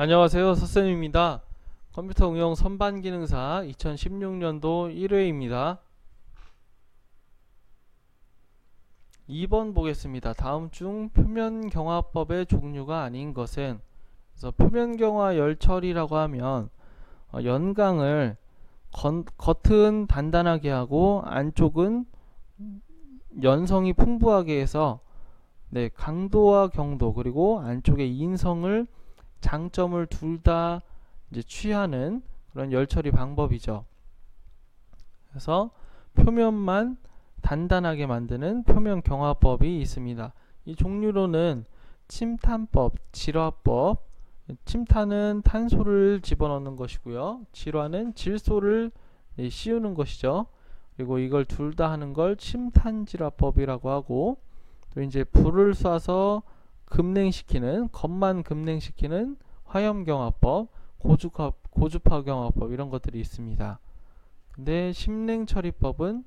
안녕하세요, 서쌤입니다. 컴퓨터 응용 선반 기능사 2016년도 1회입니다. 2번 보겠습니다. 다음 중 표면경화법의 종류가 아닌 것은, 그래서 표면경화 열처리라고 하면 연강을 겉은 단단하게 하고 안쪽은 연성이 풍부하게 해서 강도와 경도 그리고 안쪽의 인성을 장점을 둘 다 취하는 그런 열처리 방법이죠. 그래서 표면만 단단하게 만드는 표면 경화법이 있습니다. 이 종류로는 침탄법, 질화법, 침탄은 탄소를 집어넣는 것이고요. 질화는 질소를 씌우는 것이죠. 그리고 이걸 둘 다 하는 걸 침탄질화법이라고 하고, 또 이제 불을 쏴서 급냉시키는, 겉만 급냉시키는 화염경화법, 고주파경화법 이런 것들이 있습니다. 근데 심냉처리법은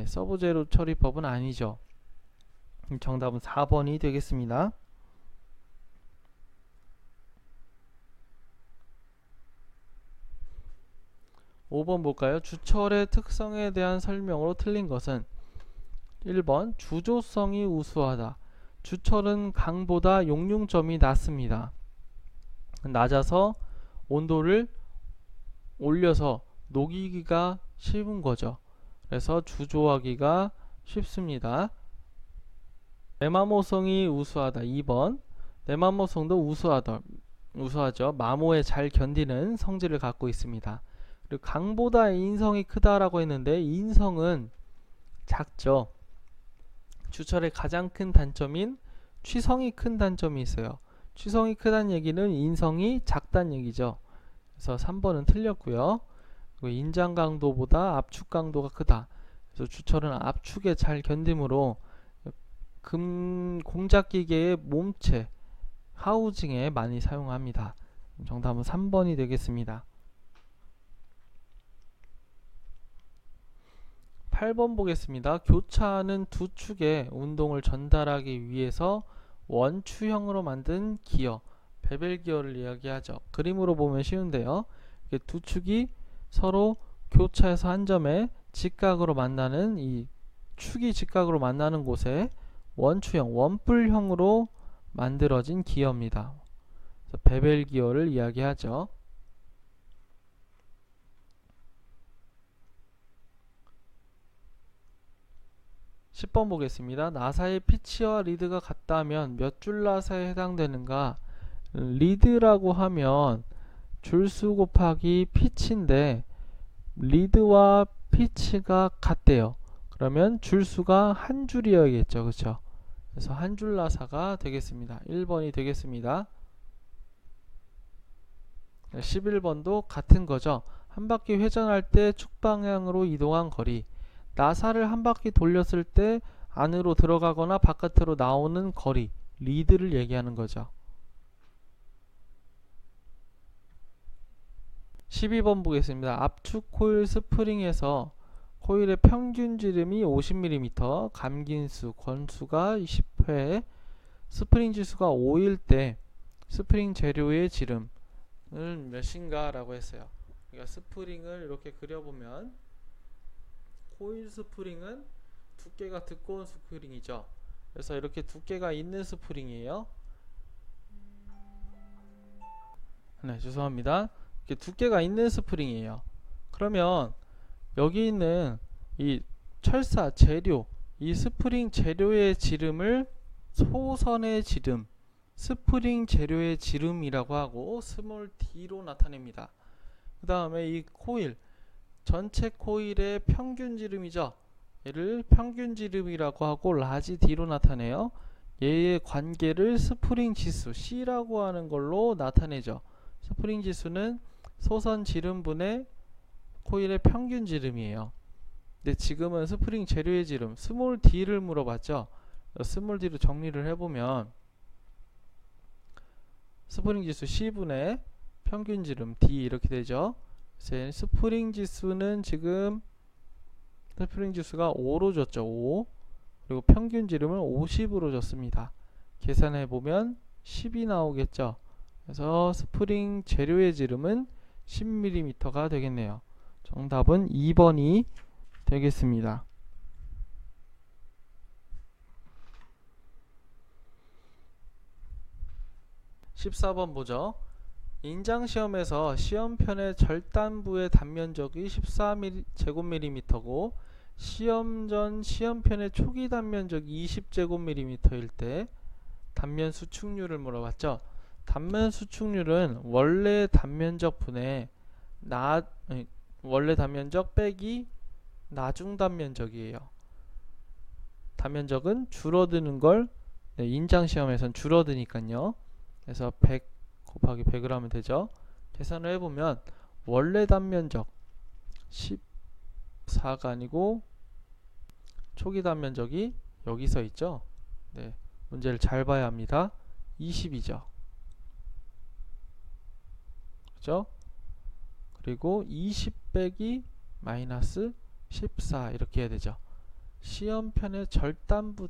서브제로 처리법은 아니죠. 정답은 4번이 되겠습니다. 5번 볼까요? 주철의 특성에 대한 설명으로 틀린 것은 1번 주조성이 우수하다. 주철은 강보다 용융점이 낮습니다. 낮아서 온도를 올려서 녹이기가 쉬운 거죠. 그래서 주조하기가 쉽습니다. 내마모성이 우수하다. 2번 내마모성도 우수하죠. 마모에 잘 견디는 성질을 갖고 있습니다. 그리고 강보다 인성이 크다라고 했는데 인성은 작죠. 주철의 가장 큰 단점인 취성이 큰 단점이 있어요. 취성이 크다는 얘기는 인성이 작다는 얘기죠. 그래서 3번은 틀렸고요. 그리고 인장 강도보다 압축 강도가 크다. 그래서 주철은 압축에 잘 견디므로 공작기계의 몸체 하우징에 많이 사용합니다. 정답은 3번이 되겠습니다. 8번 보겠습니다. 교차하는 두 축의 운동을 전달하기 위해서 원추형으로 만든 기어, 베벨 기어를 이야기하죠. 그림으로 보면 쉬운데요. 두 축이 서로 교차해서 한 점에 직각으로 만나는, 이 축이 직각으로 만나는 곳에 원추형, 원뿔형으로 만들어진 기어입니다. 베벨 기어를 이야기하죠. 10번 보겠습니다. 나사의 피치와 리드가 같다면 몇 줄 나사에 해당되는가? 리드라고 하면 줄수 곱하기 피치인데 리드와 피치가 같대요. 그러면 줄수가 한 줄이어야겠죠. 그렇죠? 그래서 한 줄 나사가 되겠습니다. 1번이 되겠습니다. 11번도 같은 거죠. 한 바퀴 회전할 때 축 방향으로 이동한 거리, 나사를 한 바퀴 돌렸을 때 안으로 들어가거나 바깥으로 나오는 거리, 리드를 얘기하는 거죠. 12번 보겠습니다. 압축 코일 스프링에서 코일의 평균 지름이 50mm, 감긴수, 권수가 10회, 스프링 지수가 5일 때 스프링 재료의 지름은 몇인가 라고 했어요. 그러니까 스프링을 이렇게 그려보면 코일 스프링은 두께가 두꺼운 스프링이죠. 그래서 이렇게 두께가 있는 스프링이에요. 죄송합니다. 이렇게 두께가 있는 스프링이에요. 그러면 여기 있는 이 철사 재료, 이 스프링 재료의 지름을 소선의 지름, 스프링 재료의 지름이라고 하고 스몰 d로 나타냅니다. 그 다음에 이 코일, 전체 코일의 평균 지름이죠. 얘를 평균 지름이라고 하고 라지 d로 나타내요. 얘의 관계를 스프링 지수 C라고 하는 걸로 나타내죠. 스프링 지수는 소선 지름분의 코일의 평균 지름이에요. 근데 지금은 스프링 재료의 지름 스몰 d를 물어봤죠. 스몰 d로 정리를 해보면 스프링 지수 C분의 평균 지름 D 이렇게 되죠. 스프링 지수는 지금 스프링 지수가 5로 줬죠. 5. 그리고 평균 지름을 50으로 줬습니다. 계산해 보면 10이 나오겠죠. 그래서 스프링 재료의 지름은 10mm가 되겠네요. 정답은 2번이 되겠습니다. 14번 보죠. 인장시험에서 시험편의 절단부의 단면적이 14제곱밀리미터고 시험 전 시험편의 초기 단면적이 20제곱밀리미터일 때 단면 수축률을 물어봤죠. 단면 수축률은 원래 단면적 분의 원래 단면적 빼기 나중 단면적이에요. 단면적은 줄어드는 걸 인장시험에선 줄어드니까요. 그래서 100 곱하기 100을 하면 되죠. 계산을 해보면 원래 단면적 14가 아니고 초기 단면적이 여기서 있죠. 네, 문제를 잘 봐야 합니다. 20이죠. 그죠? 그리고 20 빼기 마이너스 14 이렇게 해야 되죠. 시험편의 절단부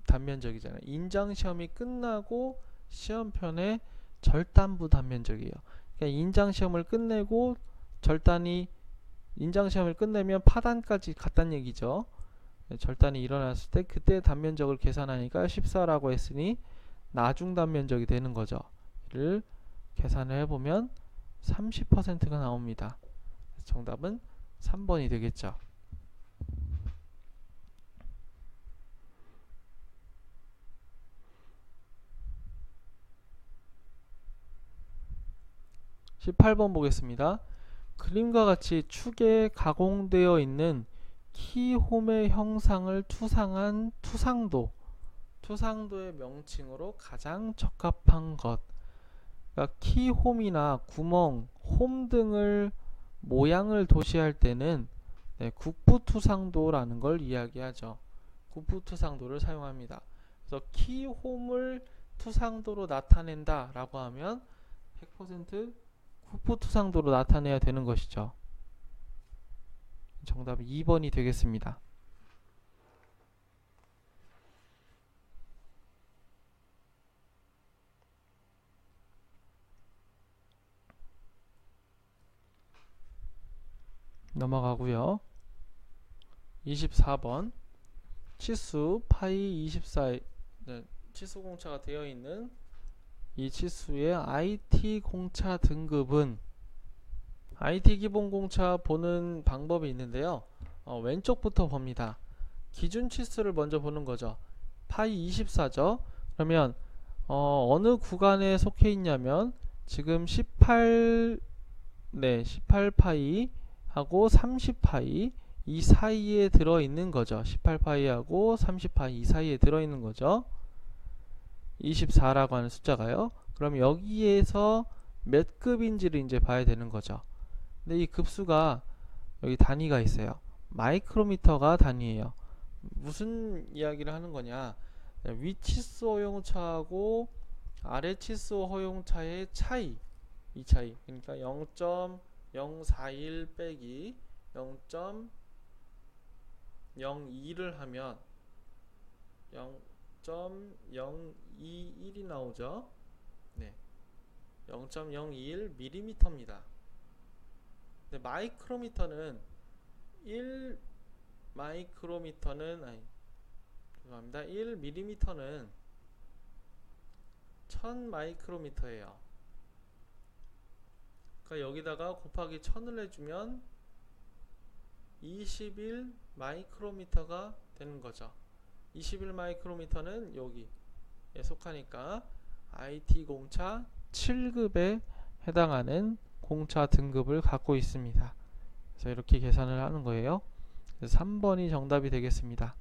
단면적이잖아요. 인장시험이 끝나고 시험편의 절단부 단면적이에요. 그러니까 인장시험을 끝내고 인장시험을 끝내면 파단까지 갔단 얘기죠. 절단이 일어났을 때 그때 단면적을 계산하니까 14라고 했으니 나중 단면적이 되는 거죠. 이를 계산을 해보면 30%가 나옵니다. 정답은 3번이 되겠죠. 18번 보겠습니다. 그림과 같이 축에 가공되어 있는 키홈의 형상을 투상한 투상도의 명칭으로 가장 적합한 것. 그러니까 키홈이나 구멍, 홈 등을 모양을 도시할 때는 국부투상도라는 걸 이야기하죠. 국부투상도를 사용합니다. 그래서 키홈을 투상도로 나타낸다 라고 하면 100% 국부투상도로 나타내야 되는 것이죠. 정답은 2번이 되겠습니다. 넘어가고요. 24번 치수 파이 24 치수 공차가 되어 있는 이 치수의 IT 공차 등급은 IT 기본 공차 보는 방법이 있는데요. 왼쪽부터 봅니다. 기준 치수를 먼저 보는 거죠. 파이 24죠. 그러면 어느 구간에 속해 있냐면 지금 18파이 하고 30파이 이 사이에 들어있는 거죠. 18파이하고 30파이 이 사이에 들어있는 거죠. 24라고 하는 숫자가요. 그럼 여기에서 몇 급인지를 이제 봐야 되는 거죠. 근데 이 급수가 여기 단위가 있어요. 마이크로미터가 단위예요. 무슨 이야기를 하는 거냐? 위 치수 허용차하고 아래 치수 허용차의 차이, 이 차이. 그러니까 0.041 빼기 0.02를 하면 0.021이 나오죠. 네, 0.021mm입니다. 근데 마이크로미터는 1mm는 1000 마이크로미터예요. 그러니까 여기다가 곱하기 1000을 해주면 21 마이크로미터가 되는 거죠. 21 마이크로미터는 여기에 속하니까 IT 공차 7급에 해당하는 공차 등급을 갖고 있습니다. 그래서 이렇게 계산을 하는 거예요. 그래서 3번이 정답이 되겠습니다.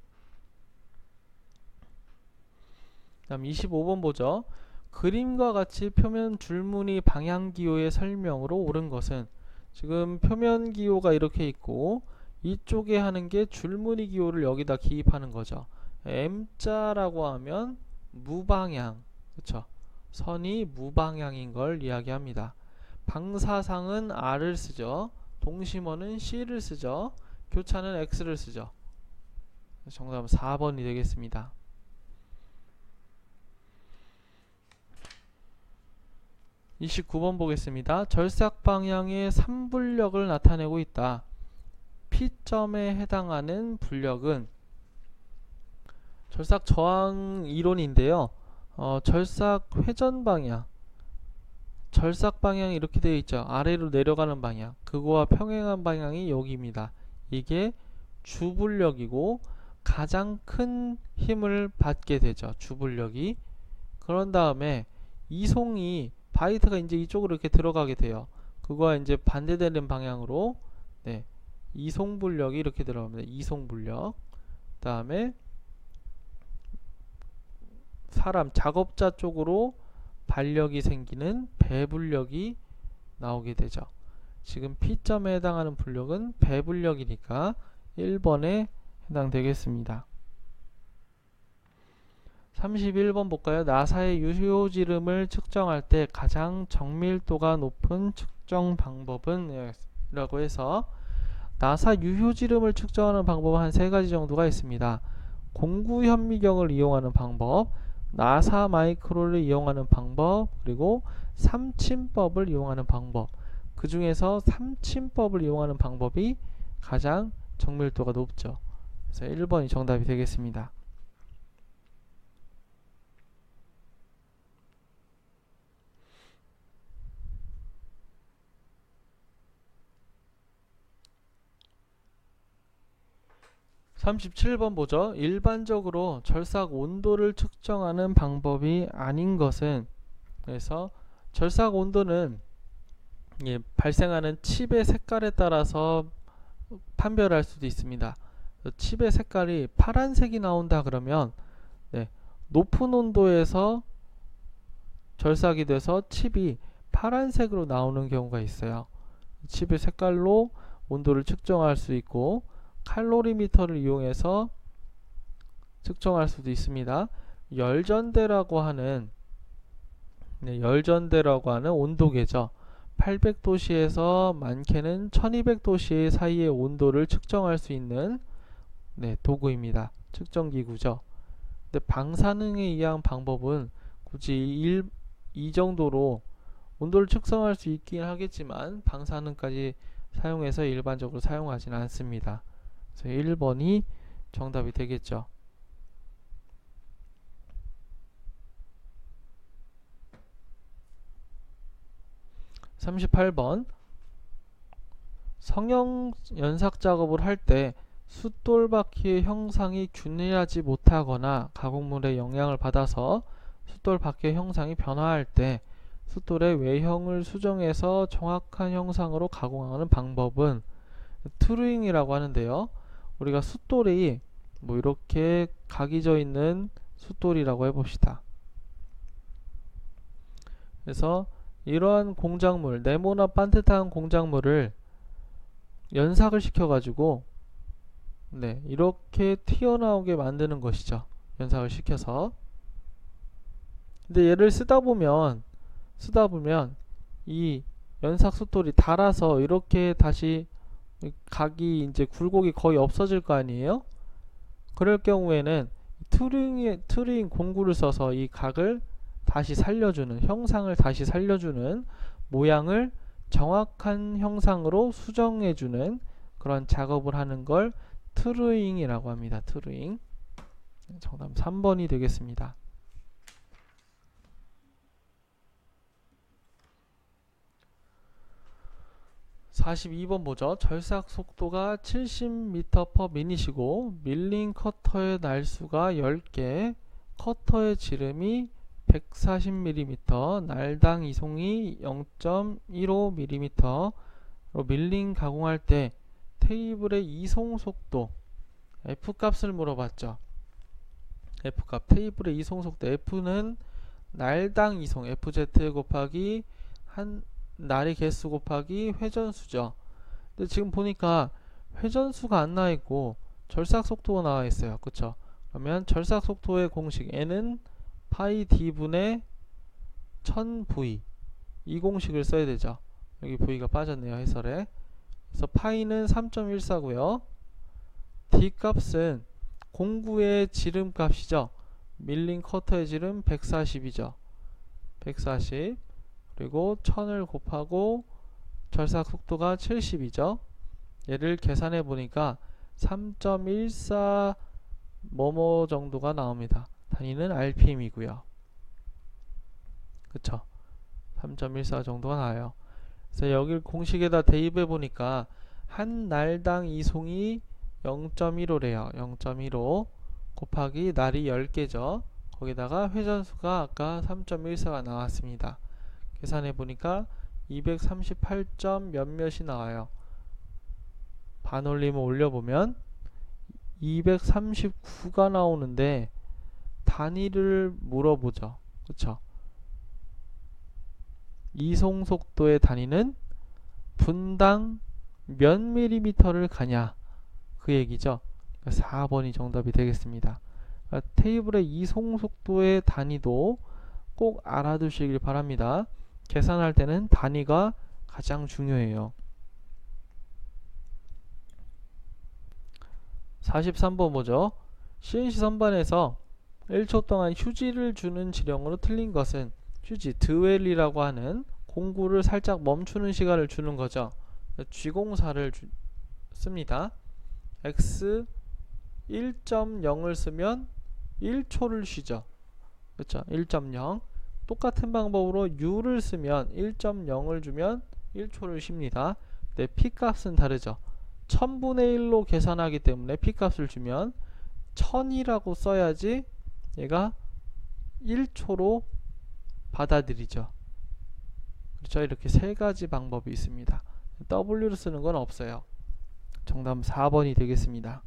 다음 25번 보죠. 그림과 같이 표면 줄무늬 방향기호의 설명으로 옳은 것은, 지금 표면 기호가 이렇게 있고 이쪽에 하는 게 줄무늬 기호를 여기다 기입하는 거죠. M자라고 하면 무방향, 그쵸? 선이 무방향인 걸 이야기합니다. 방사상은 R을 쓰죠. 동심원은 C를 쓰죠. 교차는 X를 쓰죠. 정답은 4번이 되겠습니다. 29번 보겠습니다. 절삭 방향의 3분력을 나타내고 있다. P점에 해당하는 분력은 절삭 저항 이론인데요. 절삭 회전 방향, 절삭 방향이 이렇게 되어 있죠. 아래로 내려가는 방향, 그거와 평행한 방향이 여기입니다. 이게 주분력이고 가장 큰 힘을 받게 되죠. 주분력이. 그런 다음에 이송이 바이트가 이제 이쪽으로 이렇게 들어가게 돼요. 그거와 이제 반대되는 방향으로 네, 이송분력이 이렇게 들어갑니다. 이송분력. 그 다음에 사람 작업자 쪽으로 발력이 생기는 배분력이 나오게 되죠. 지금 P점에 해당하는 분력은 배분력이니까 1번에 해당되겠습니다. 31번 볼까요? 나사의 유효지름을 측정할 때 가장 정밀도가 높은 측정 방법은? 라고 해서 나사 유효지름을 측정하는 방법은 한 3가지 정도가 있습니다. 공구 현미경을 이용하는 방법, 나사 마이크로를 이용하는 방법, 그리고 삼침법을 이용하는 방법. 그 중에서 삼침법을 이용하는 방법이 가장 정밀도가 높죠. 그래서 1번이 정답이 되겠습니다. (37번) 보죠. 일반적으로 절삭 온도를 측정하는 방법이 아닌 것은? 그래서 절삭 온도는 발생하는 칩의 색깔에 따라서 판별할 수도 있습니다. 칩의 색깔이 파란색이 나온다 그러면 높은 온도에서 절삭이 돼서 칩이 파란색으로 나오는 경우가 있어요. 칩의 색깔로 온도를 측정할 수 있고 칼로리미터를 이용해서 측정할 수도 있습니다. 열전대라고 하는 온도계죠. 800도씨에서 많게는 1200도씨 사이의 온도를 측정할 수 있는 도구입니다. 측정기구죠. 근데 방사능에 의한 방법은 굳이 이 정도로 온도를 측정할 수 있긴 하겠지만 방사능까지 사용해서 일반적으로 사용하지는 않습니다. 그래서 1번이 정답이 되겠죠. 38번 성형 연삭 작업을 할 때 숫돌바퀴의 형상이 균일하지 못하거나 가공물의 영향을 받아서 숫돌바퀴의 형상이 변화할 때 숫돌의 외형을 수정해서 정확한 형상으로 가공하는 방법은? 트루잉이라고 하는데요. 우리가 숫돌이 이렇게 각이 져 있는 숫돌이라고 해봅시다. 그래서 이러한 공작물, 네모나 반듯한 공작물을 연삭을 시켜가지고 이렇게 튀어나오게 만드는 것이죠. 연삭을 시켜서. 근데 얘를 쓰다 보면 이 연삭 숫돌이 닳아서 이렇게 다시 각이 이제 굴곡이 거의 없어질 거 아니에요? 그럴 경우에는 트루잉 공구를 써서 이 각을 다시 살려주는, 형상을 다시 살려주는, 모양을 정확한 형상으로 수정해주는 그런 작업을 하는 걸 트루잉이라고 합니다. 트루잉. 정답 3번이 되겠습니다. 42번 보죠. 절삭 속도가 70m/min이고 밀링 커터의 날수가 10개, 커터의 지름이 140mm, 날당 이송이 0.15mm, 밀링 가공할 때 테이블의 이송 속도 F값을 물어봤죠. F값, 테이블의 이송 속도 F는 날당 이송, FZ 곱하기 날의 개수 곱하기 회전수죠. 근데 지금 보니까 회전수가 안 나와있고 절삭 속도가 나와있어요. 그쵸? 그러면 절삭 속도의 공식 N은 파이 D분의 1000V, 이 공식을 써야 되죠. 여기 V가 빠졌네요. 해설에. 그래서 파이는 3.14고요 D 값은 공구의 지름 값이죠. 밀링 커터의 지름 140이죠. 140. 그리고 1000을 곱하고 절삭 속도가 70이죠. 얘를 계산해 보니까 3.14 뭐뭐 정도가 나옵니다. 단위는 RPM이고요. 그쵸? 3.14 정도가 나와요. 그래서 여길 공식에다 대입해 보니까 한 날당 이송이 0.15래요. 0.15 곱하기 날이 10개죠. 거기다가 회전수가 아까 3.14가 나왔습니다. 계산해 보니까 238점 몇몇이 나와요. 반올림을 올려보면 239가 나오는데 단위를 물어보죠. 그쵸? 이송 속도의 단위는 분당 몇 밀리미터를 가냐 그 얘기죠. 4번이 정답이 되겠습니다. 그러니까 테이블의 이송 속도의 단위도 꼭 알아두시길 바랍니다. 계산할 때는 단위가 가장 중요해요. 43번 보죠. CNC 선반에서 1초 동안 휴지를 주는 지령으로 틀린 것은 휴지, 드웰이라고 하는 공구를 살짝 멈추는 시간을 주는 거죠. 쥐공사를 씁니다. X 1.0을 쓰면 1초를 쉬죠. 그렇죠? 1.0. 똑같은 방법으로 U를 쓰면 1.0을 주면 1초를 쉽니다. 네, P값은 다르죠. 1000분의 1로 계산하기 때문에 P값을 주면 1000이라고 써야지 얘가 1초로 받아들이죠. 그렇죠? 이렇게 세 가지 방법이 있습니다. W를 쓰는 건 없어요. 정답 4번이 되겠습니다.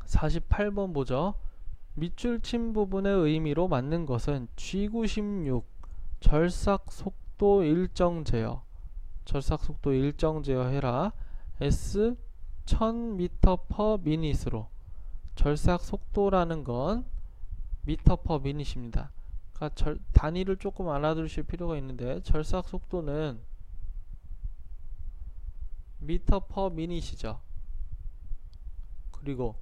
48번 보죠. 밑줄 친 부분의 의미로 맞는 것은 G96 절삭 속도 일정 제어, 절삭 속도 일정 제어 해라. S 1000m/min으로 절삭 속도라는 건 미터 퍼 미닛입니다. 그러니까 단위를 조금 알아두실 필요가 있는데 절삭 속도는 미터 퍼 미닛이죠. 그리고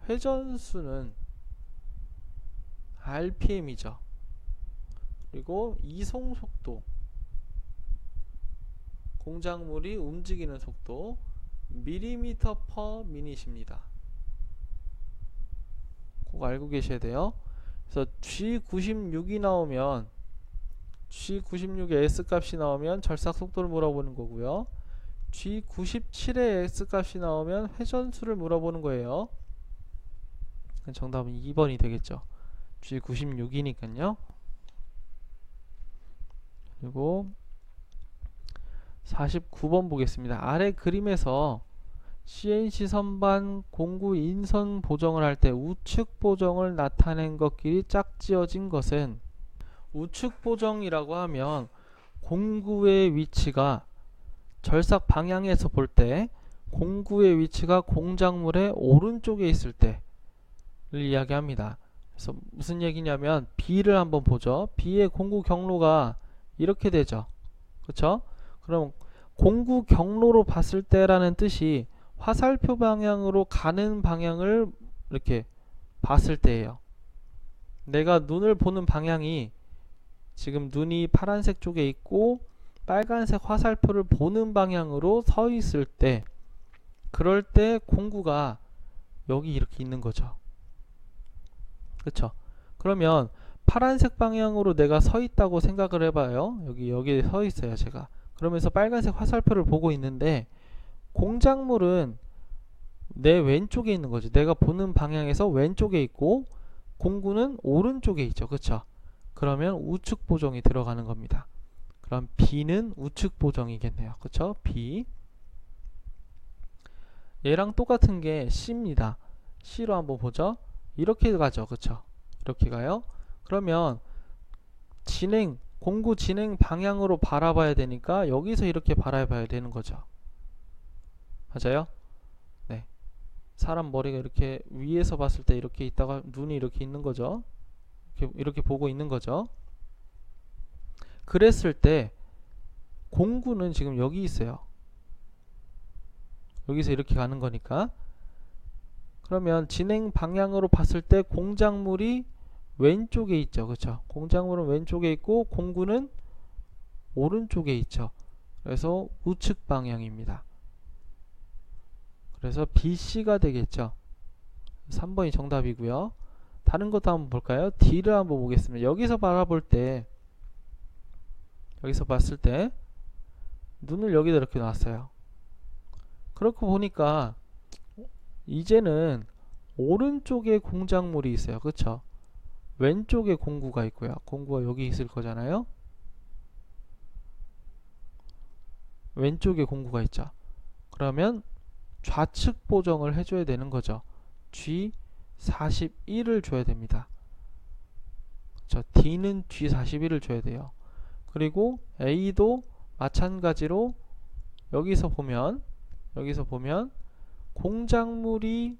회전수는 RPM이죠. 그리고 이송 속도, 공작물이 움직이는 속도 밀리미터 퍼 미닛입니다. 꼭 알고 계셔야 돼요. 그래서 G96이 나오면 G96의 S값이 나오면 절삭 속도를 물어보는 거고요. G97의 S값이 나오면 회전수를 물어보는 거예요. 정답은 2번이 되겠죠. G96이니까요. 그리고 49번 보겠습니다. 아래 그림에서 CNC 선반 공구 인선 보정을 할 때 우측 보정을 나타낸 것끼리 짝지어진 것은, 우측 보정이라고 하면 공구의 위치가 절삭 방향에서 볼 때 공구의 위치가 공작물의 오른쪽에 있을 때를 이야기합니다. 그래서 무슨 얘기냐면 B를 한번 보죠. B의 공구 경로가 이렇게 되죠. 그렇죠? 그럼 공구 경로로 봤을 때라는 뜻이 화살표 방향으로 가는 방향을 이렇게 봤을 때예요. 내가 눈을 보는 방향이 지금 눈이 파란색 쪽에 있고 빨간색 화살표를 보는 방향으로 서 있을 때, 그럴 때 공구가 여기 이렇게 있는 거죠. 그쵸? 그러면 파란색 방향으로 내가 서 있다고 생각을 해봐요. 여기에 서 있어요, 제가. 그러면서 빨간색 화살표를 보고 있는데 공작물은 내 왼쪽에 있는 거죠. 내가 보는 방향에서 왼쪽에 있고 공구는 오른쪽에 있죠. 그쵸? 그러면 우측 보정이 들어가는 겁니다. 그럼 B는 우측 보정이겠네요. 그쵸? B. 얘랑 똑같은 게 C입니다. C로 한번 보죠. 이렇게 가죠. 그쵸? 이렇게 가요. 그러면 공구 진행 방향으로 바라봐야 되니까 여기서 이렇게 바라봐야 되는 거죠. 맞아요? 네. 사람 머리가 이렇게 위에서 봤을 때 이렇게 있다가 눈이 이렇게 있는 거죠. 이렇게 보고 있는 거죠. 그랬을 때 공구는 지금 여기 있어요. 여기서 이렇게 가는 거니까. 그러면 진행 방향으로 봤을 때 공작물이 왼쪽에 있죠. 그쵸? 공작물은 왼쪽에 있고 공구는 오른쪽에 있죠. 그래서 우측 방향입니다. 그래서 BC가 되겠죠. 3번이 정답이고요. 다른 것도 한번 볼까요? D를 한번 보겠습니다. 여기서 바라볼 때, 여기서 봤을 때 눈을 여기다 이렇게 놨어요. 그렇고 보니까 이제는 오른쪽에 공작물이 있어요. 그쵸? 왼쪽에 공구가 있고요. 공구가 여기 있을 거잖아요. 왼쪽에 공구가 있죠. 그러면 좌측 보정을 해줘야 되는 거죠. G41을 줘야 됩니다. 저 D는 G41을 줘야 돼요. 그리고 A도 마찬가지로 여기서 보면 공작물이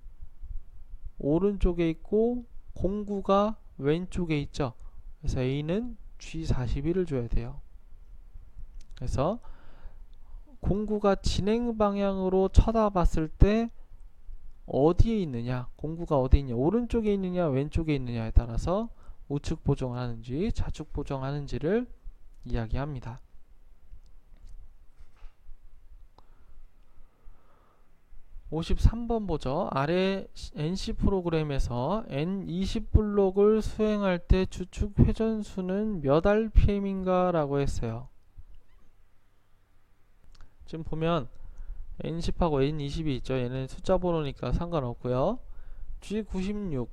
오른쪽에 있고 공구가 왼쪽에 있죠. 그래서 A는 G41을 줘야 돼요. 그래서 공구가 진행 방향으로 쳐다봤을 때 어디에 있느냐, 공구가 어디 있냐, 오른쪽에 있느냐 왼쪽에 있느냐에 따라서 우측 보정하는지 좌측 보정하는지를 이야기합니다. 53번 보죠. 아래 NC 프로그램에서 N20 블록을 수행할 때 주축 회전수는 몇 RPM인가 라고 했어요. 지금 보면 N10하고 N20이 있죠. 얘는 숫자 번호니까 상관없고요. G96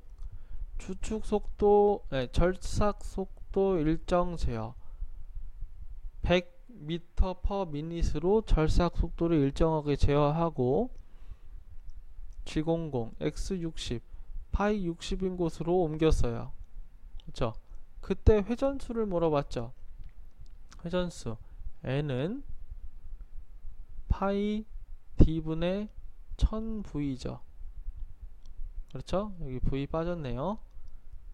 주축 속도, 절삭 속도 일정 제어 100m/min으로 절삭 속도를 일정하게 제어하고 G00 X60 파이 60인 곳으로 옮겼어요. 그쵸? 그때 회전수를 물어봤죠. 회전수 N은 파이 D분의 1000V죠. 그렇죠? 여기 V 빠졌네요.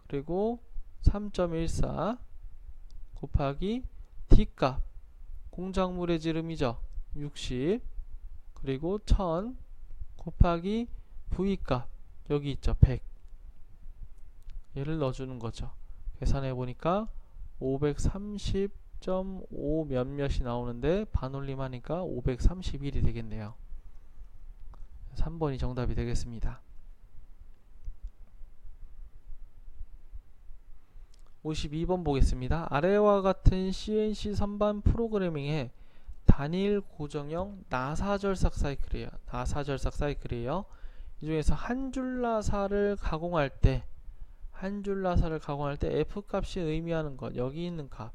그리고 3.14 곱하기 D값, 공작물의 지름이죠. 60 그리고 1000 곱하기 V값, 여기 있죠. 100. 얘를 넣어주는 거죠. 계산해 보니까 530.5 몇몇이 나오는데 반올림 하니까 531이 되겠네요. 3번이 정답이 되겠습니다. 52번 보겠습니다. 아래와 같은 CNC 선반 프로그래밍의 단일 고정형 나사절삭 사이클이에요. 이 중에서 한 줄 나사를 가공할 때 F 값이 의미하는 것, 여기 있는 값,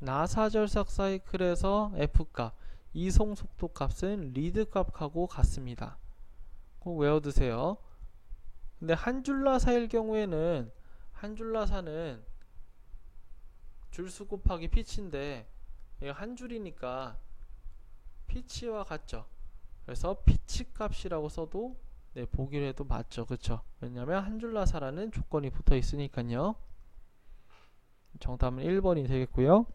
나사절삭 사이클에서 F 값, 이송 속도 값은 리드 값하고 같습니다. 꼭 외워두세요. 근데 한 줄 나사일 경우에는 한 줄 나사는 줄수 곱하기 피치인데 얘가 한 줄이니까 피치와 같죠. 그래서 피치 값이라고 써도 보기로 해도 맞죠. 그쵸? 왜냐면 한 줄 나사라는 조건이 붙어 있으니까요. 정답은 1번이 되겠고요.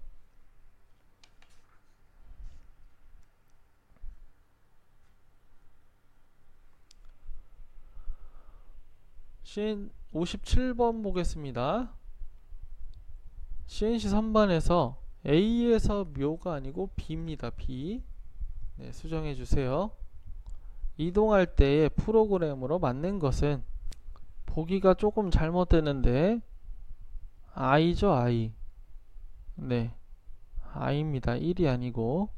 CN 57번 보겠습니다. CNC 선반에서 A에서 묘가 아니고 B입니다. B. 수정해 주세요. 이동할 때의 프로그램으로 맞는 것은 보기가 조금 잘못되는데 I죠. I. I입니다. 1이 아니고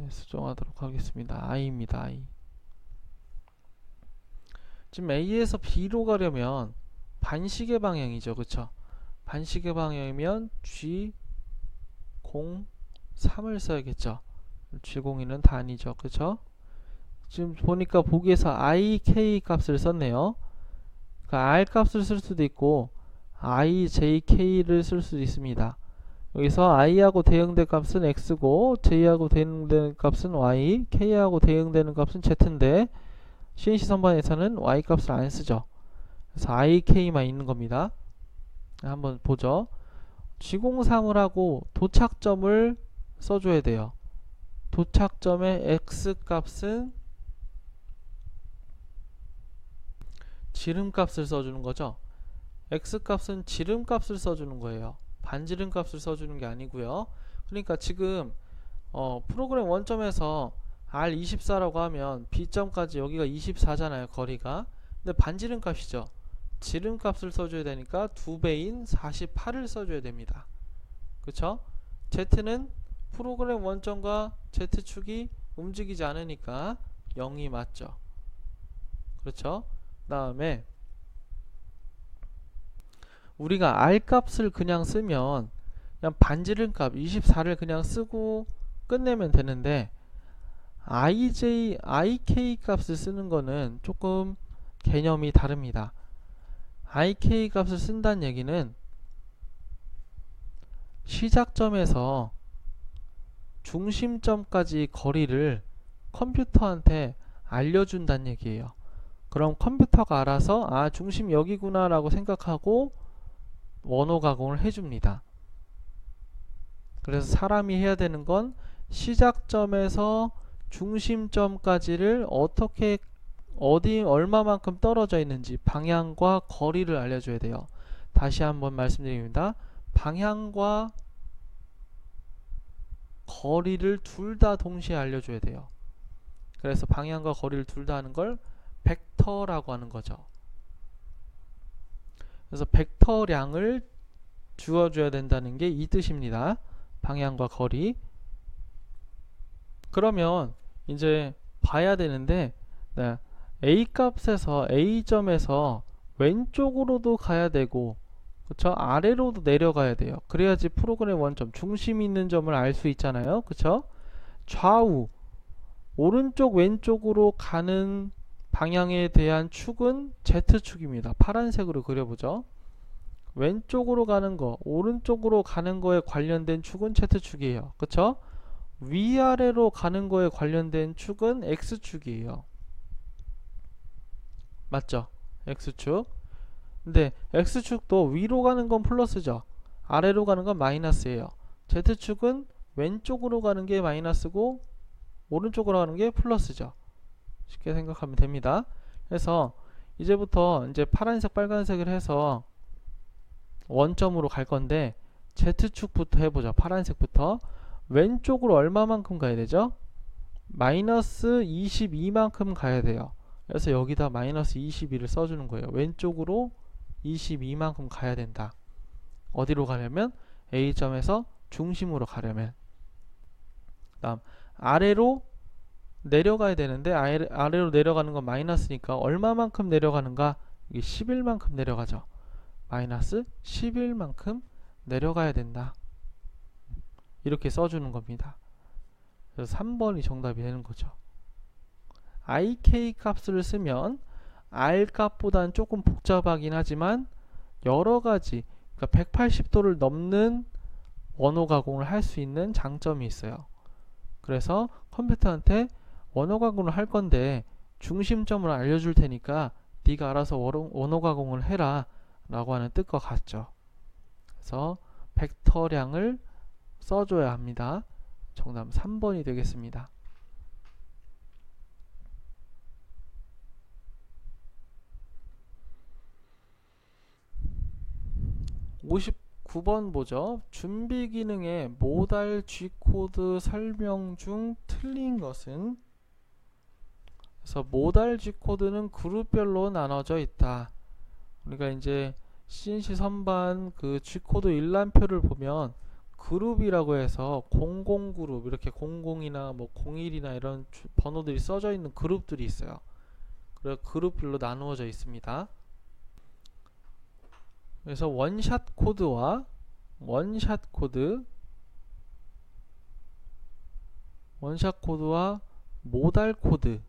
수정하도록 하겠습니다. I입니다. I. 지금 A에서 B로 가려면 반시계 방향이죠. 그쵸? 반시계 방향이면 G03을 써야겠죠. G02는 단위죠. 그쵸? 지금 보니까 보기에서 IK 값을 썼네요. 그러니까 R 값을 쓸 수도 있고 IJK를 쓸 수도 있습니다. 여기서 I하고 대응될 값은 X고 J하고 대응되는 값은 Y, K하고 대응되는 값은 Z인데 CNC 선반에서는 Y 값을 안 쓰죠. 그래서 IK만 있는 겁니다. 한번 보죠. G03을 하고 도착점을 써줘야 돼요. 도착점의 X 값은 지름 값을 써주는 거죠. x값은 지름값을 써주는 거예요. 반지름값을 써주는 게 아니고요. 그러니까 지금 프로그램 원점에서 R24라고 하면 B점까지 여기가 24잖아요. 거리가. 근데 반지름값이죠. 지름값을 써줘야 되니까 2배인 48을 써줘야 됩니다. 그쵸? Z는 프로그램 원점과 Z축이 움직이지 않으니까 0이 맞죠. 그렇죠? 그 다음에 우리가 R값을 그냥 쓰면 그냥 반지름값 24를 그냥 쓰고 끝내면 되는데 IK 값을 쓰는 거는 조금 개념이 다릅니다. IK 값을 쓴다는 얘기는 시작점에서 중심점까지 거리를 컴퓨터한테 알려준다는 얘기예요. 그럼 컴퓨터가 알아서 중심 여기구나 라고 생각하고 원호 가공을 해줍니다. 그래서 사람이 해야 되는 건 시작점에서 중심점까지를 어디 얼마만큼 떨어져 있는지 방향과 거리를 알려줘야 돼요. 다시 한번 말씀드립니다. 방향과 거리를 둘 다 동시에 알려줘야 돼요. 그래서 방향과 거리를 둘 다 하는 걸 벡터라고 하는 거죠. 그래서 벡터량을 주어줘야 된다는 게 이 뜻입니다. 방향과 거리. 그러면 이제 봐야 되는데 A 값에서 A점에서 왼쪽으로도 가야 되고 그쵸? 아래로도 내려가야 돼요. 그래야지 프로그램 원점 중심이 있는 점을 알 수 있잖아요. 그쵸? 좌우 오른쪽 왼쪽으로 가는 방향에 대한 축은 Z축입니다. 파란색으로 그려보죠. 왼쪽으로 가는 거 오른쪽으로 가는 거에 관련된 축은 Z축이에요. 그쵸? 위아래로 가는 거에 관련된 축은 X축이에요. 맞죠? X축. 근데 X축도 위로 가는 건 플러스죠. 아래로 가는 건 마이너스예요. Z축은 왼쪽으로 가는 게 마이너스고 오른쪽으로 가는 게 플러스죠. 쉽게 생각하면 됩니다. 그래서 이제부터 이제 파란색 빨간색을 해서 원점으로 갈 건데 Z축부터 해보죠. 파란색부터. 왼쪽으로 얼마만큼 가야 되죠? 마이너스 22만큼 가야 돼요. 그래서 여기다 마이너스 22를 써주는 거예요. 왼쪽으로 22만큼 가야 된다. 어디로 가려면? A점에서 중심으로 가려면. 다음 아래로 내려가야 되는데 아래로 내려가는 건 마이너스니까 얼마만큼 내려가는가? 이게 11만큼 내려가죠. 마이너스 11만큼 내려가야 된다. 이렇게 써주는 겁니다. 그래서 3번이 정답이 되는 거죠. IK 값을 쓰면 R 값보다는 조금 복잡하긴 하지만 여러가지 그러니까 180도를 넘는 원호 가공을 할 수 있는 장점이 있어요. 그래서 컴퓨터한테 원호 가공을 할 건데 중심점을 알려줄 테니까 네가 알아서 원호 가공을 해라 라고 하는 뜻과 같죠. 그래서 벡터량을 써줘야 합니다. 정답 3번이 되겠습니다. 59번 보죠. 준비 기능의 모달 G코드 설명 중 틀린 것은? 그래서 모달 G코드는 그룹별로 나눠져 있다. 우리가 이제 CNC 선반 그 G코드 일람표를 보면 그룹이라고 해서 00그룹 이렇게 00이나 뭐 01이나 이런 번호들이 써져 있는 그룹들이 있어요. 그래서 그룹별로 나누어져 있습니다. 그래서 원샷 코드와 원샷 코드와 모달 코드,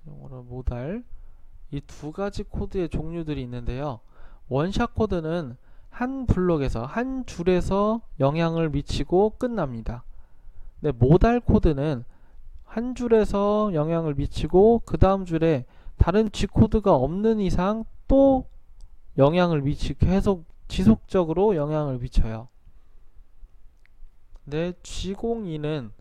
영어로 모달, 이 두 가지 코드의 종류들이 있는데요. 원샷 코드는 한 블록에서 한 줄에서 영향을 미치고 끝납니다. 근데 모달 코드는 한 줄에서 영향을 미치고 그 다음 줄에 다른 G코드가 없는 이상 또 영향을 미치고 계속 지속적으로 영향을 미쳐요. 근데 G02는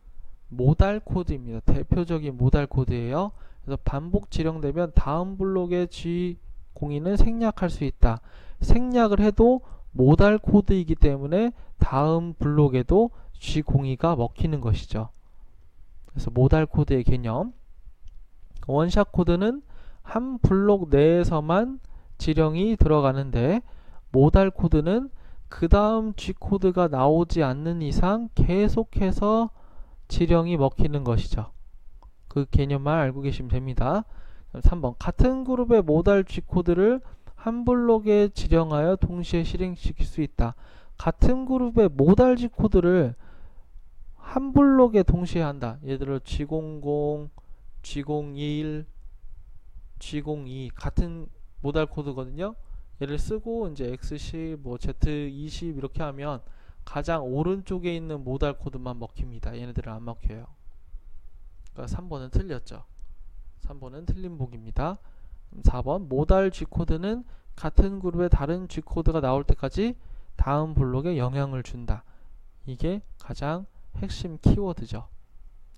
모달 코드입니다. 대표적인 모달 코드예요. 그래서 반복 지령되면 다음 블록의 G 공인은 생략할 수 있다. 생략을 해도 모달 코드이기 때문에 다음 블록에도 G02가 먹히는 것이죠. 그래서 모달 코드의 개념. 원샷 코드는 한 블록 내에서만 지령이 들어가는데 모달 코드는 그 다음 G코드가 나오지 않는 이상 계속해서 지령이 먹히는 것이죠. 그 개념만 알고 계시면 됩니다. 3번 같은 그룹의 모달 G코드를 한 블록에 지령하여 동시에 실행시킬 수 있다. 같은 그룹의 모달 G코드를 한 블록에 동시에 한다. 예를 들어 G00, G01, G02 같은 모달 코드거든요. 얘를 쓰고 이제 X10, 뭐 Z20 이렇게 하면 가장 오른쪽에 있는 모달 코드만 먹힙니다. 얘네들은 안 먹혀요. 그러니까 3번은 틀렸죠. 3번은 틀린 보기입니다. 4번 모달 G코드는 같은 그룹의 다른 G코드가 나올 때까지 다음 블록에 영향을 준다. 이게 가장 핵심 키워드죠.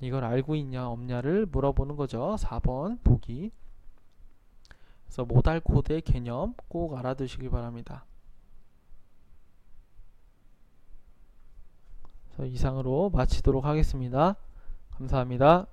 이걸 알고 있냐 없냐를 물어보는 거죠. 4번 보기. 그래서 모달 코드의 개념 꼭 알아두시기 바랍니다. 그래서 이상으로 마치도록 하겠습니다. 감사합니다.